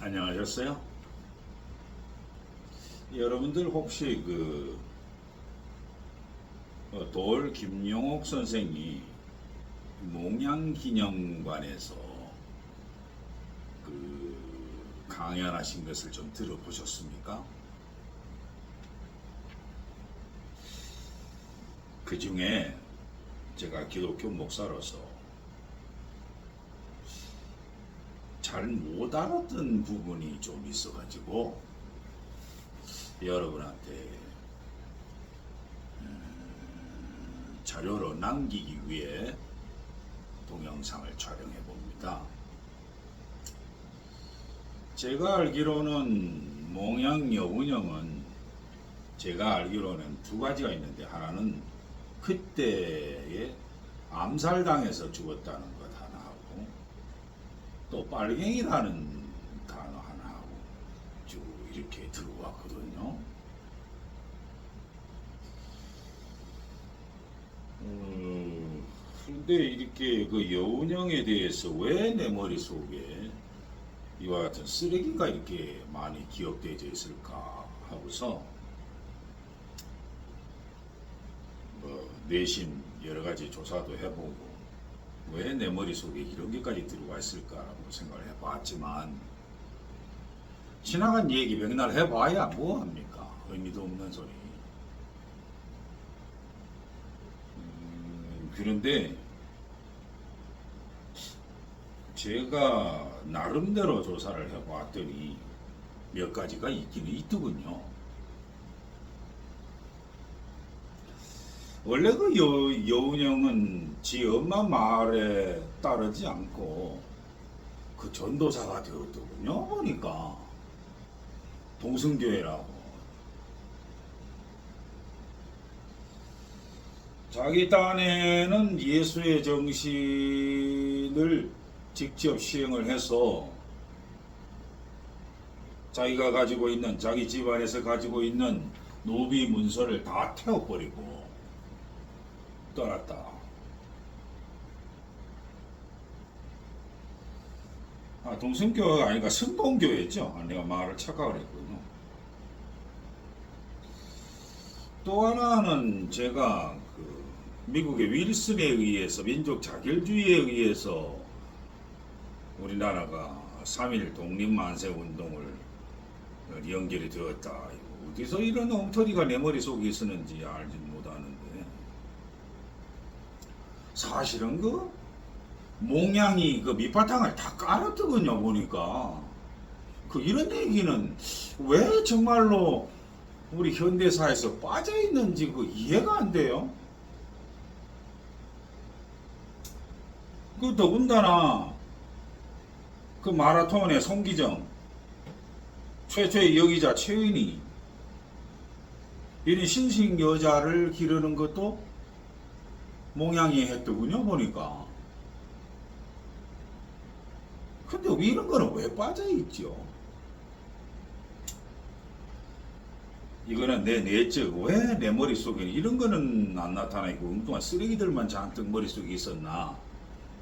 안녕하셨어요? 여러분들 혹시 돌 김용옥 선생이 몽양기념관에서 강연하신 것을 좀 들어보셨습니까? 그 중에 제가 기독교 목사로서 잘 못 알았던 부분이 좀 있어가지고 여러분한테 자료로 남기기 위해 동영상을 촬영해 봅니다. 제가 알기로는 몽양여운형은 제가 알기로는 두 가지가 있는데, 하나는 그때에 암살당해서 죽었다는 것 하나 하고, 또 빨갱이라는 단어 하나 하고 쭉 이렇게 들어왔거든요. 근데 이렇게 여운형에 대해서 왜 내 머릿속에 이와 같은 쓰레기가 이렇게 많이 기억되어 있을까 하고서 내심 여러 가지 조사도 해보고 왜 내 머릿속에 이런 게까지 들어와 있을까라고 생각을 해봤지만, 지나간 얘기 맨날 해봐야 뭐합니까? 의미도 없는 소리. 그런데 제가 나름대로 조사를 해봤더니 몇 가지가 있기는 있더군요. 원래 여운형은 지 엄마 말에 따르지 않고 전도사가 되었더군요. 보니까 동성교회라고 자기 딴에는 예수의 정신을 직접 시행을 해서 자기가 가지고 있는, 자기 집안에서 가지고 있는 노비 문서를 다 태워버리고 떠났다. 동성교회가 아니라 성동교회죠. 내가 말을 착각을 했군요. 또 하나는 제가 미국의 윌슨에 의해서, 민족 자결주의에 의해서 우리나라가 3.1 독립만세 운동을 연결이 되었다. 어디서 이런 엉터리가 내 머릿속에 있었는지 알지 못하는데, 사실은 몽양이 밑바탕을 다 깔았더군요. 보니까 이런 얘기는 왜 정말로 우리 현대사에서 빠져있는지 이해가 안 돼요. 더군다나 마라톤의 송기정, 최초의 여기자 최은희, 이런 신식 여자를 기르는 것도 몽양이 했더군요. 보니까. 근데 이런 거는 왜 빠져있죠? 이거는 내 내적, 왜 내 머릿속에 이런 거는 안 나타나있고 엉뚱한 쓰레기들만 잔뜩 머릿속에 있었나,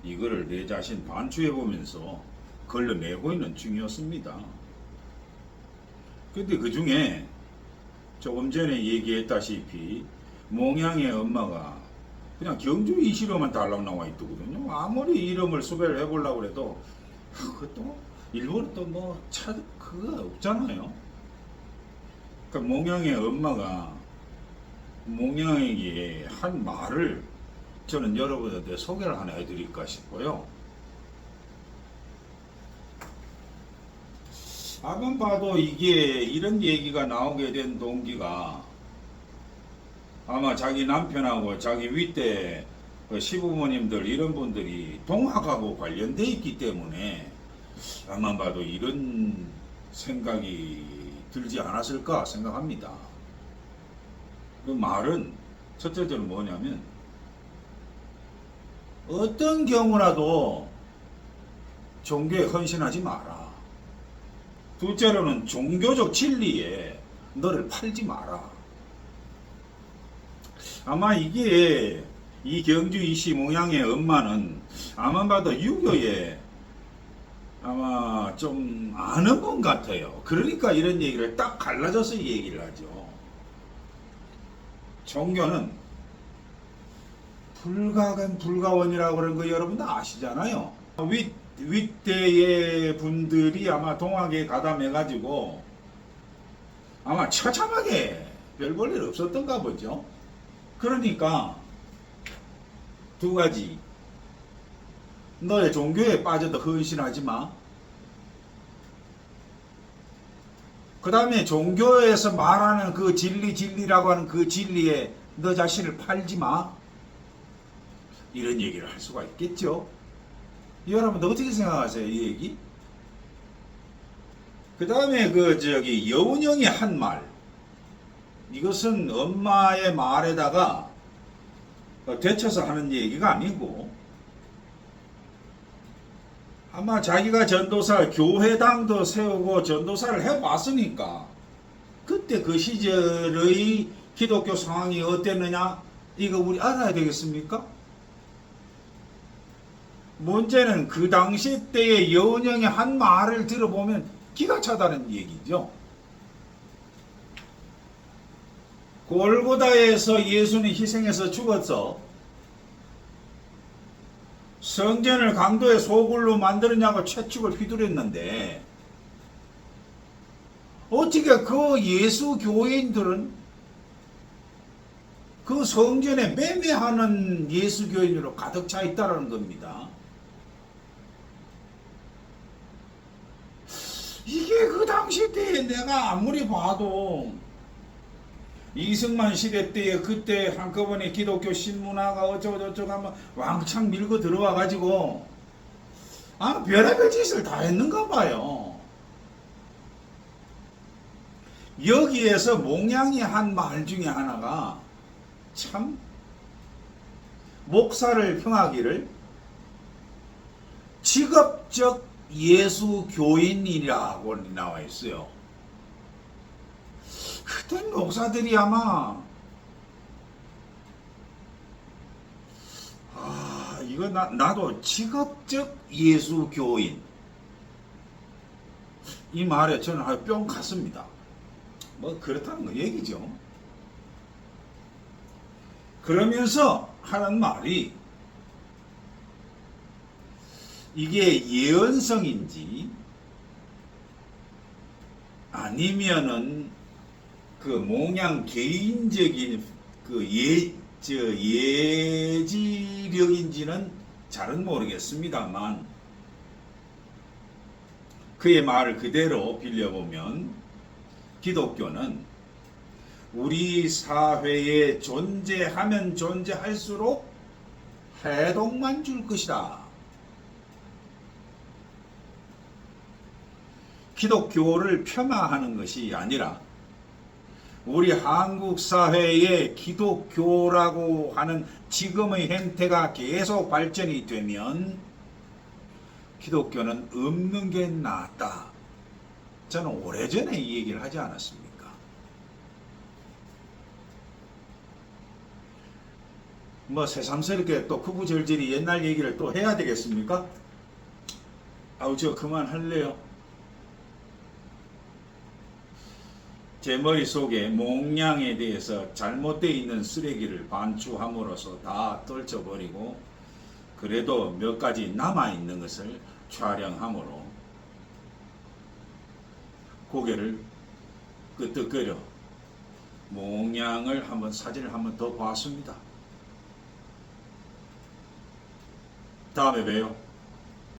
이거를 내 자신 반추해보면서 걸러내고 있는 중이었습니다. 근데 그 중에 조금 전에 얘기했다시피 몽양의 엄마가 그냥 경주 이시로만 달랑 나와 있더군요. 아무리 이름을 수배를 해보려고 해도 그것도 일본은 또 그거 없잖아요. 그러니까 몽양의 엄마가 몽양에게 한 말을 저는 여러분한테 소개를 하나 해드릴까 싶어요. 아만 봐도 이런 얘기가 나오게 된 동기가 아마 자기 남편하고 자기 윗대 시부모님들 이런 분들이 동학하고 관련돼 있기 때문에 아만 봐도 이런 생각이 들지 않았을까 생각합니다. 그 말은 첫째로 뭐냐면, 어떤 경우라도 종교에 헌신하지 마라. 둘째로는 종교적 진리에 너를 팔지 마라. 아마 이 경주 이씨 몽양의 엄마는 아마 봐도 유교에 아마 좀 아는 분 같아요. 그러니까 이런 얘기를 딱 갈라져서 얘기를 하죠. 종교는 불가근 불가원이라고 그런 거 여러분도 아시잖아요. 윗대의 분들이 아마 동학에 가담해가지고 아마 처참하게 별 볼 일 없었던가 보죠. 그러니까 두 가지. 너의 종교에 빠져도 헌신하지 마. 그 다음에 종교에서 말하는 그 진리라고 하는 그 진리에 너 자신을 팔지 마. 이런 얘기를 할 수가 있겠죠. 여러분 어떻게 생각하세요, 이 얘기? 그 다음에 여운형이 한 말. 이것은 엄마의 말에다가 되쳐서 하는 얘기가 아니고, 아마 자기가 전도사, 교회당도 세우고 전도사를 해봤으니까 그때 그 시절의 기독교 상황이 어땠느냐, 이거 우리 알아야 되겠습니까? 문제는 그 당시 때의 여운형의 한 말을 들어보면 기가 차다는 얘기죠. 골고다에서 예수는 희생해서 죽었어. 성전을 강도의 소굴로 만들었냐고 채축을 휘두르는데, 어떻게 그 예수 교인들은 그 성전에 매매하는 예수 교인으로 가득 차 있다는 겁니다. 이게 그 당시 때에 내가 아무리 봐도 이승만 시대 때에 그때 한꺼번에 기독교 신문화가 어쩌고저쩌고 하면 왕창 밀고 들어와 가지고 별의별 짓을 다 했는가 봐요. 여기에서 몽양이 한 말 중에 하나가 참, 목사를 평하기를 직업적 예수 교인이라고 나와 있어요. 그때 목사들이 아마 이거 나도 직업적 예수 교인, 이 말에 저는 뿅 갔습니다. 뭐 그렇다는 거 얘기죠. 그러면서 하는 말이, 이게 예언성인지 아니면은 그 몽양 개인적인 그 예지력인지는 잘은 모르겠습니다만, 그의 말을 그대로 빌려보면 기독교는 우리 사회에 존재하면 존재할수록 해독만 줄 것이다. 기독교를 폄하하는 것이 아니라 우리 한국 사회에 기독교라고 하는 지금의 행태가 계속 발전이 되면 기독교는 없는 게 낫다. 저는 오래전에 이 얘기를 하지 않았습니까? 뭐 새삼스럽게 또 구구절절히 옛날 얘기를 또 해야 되겠습니까? 저 그만할래요. 제 머릿속에 몽양에 대해서 잘못되어 있는 쓰레기를 반추함으로써 다 떨쳐버리고, 그래도 몇 가지 남아있는 것을 촬영함으로 고개를 끄덕거려 몽양을 사진을 한번 더 봤습니다. 다음에 봬요.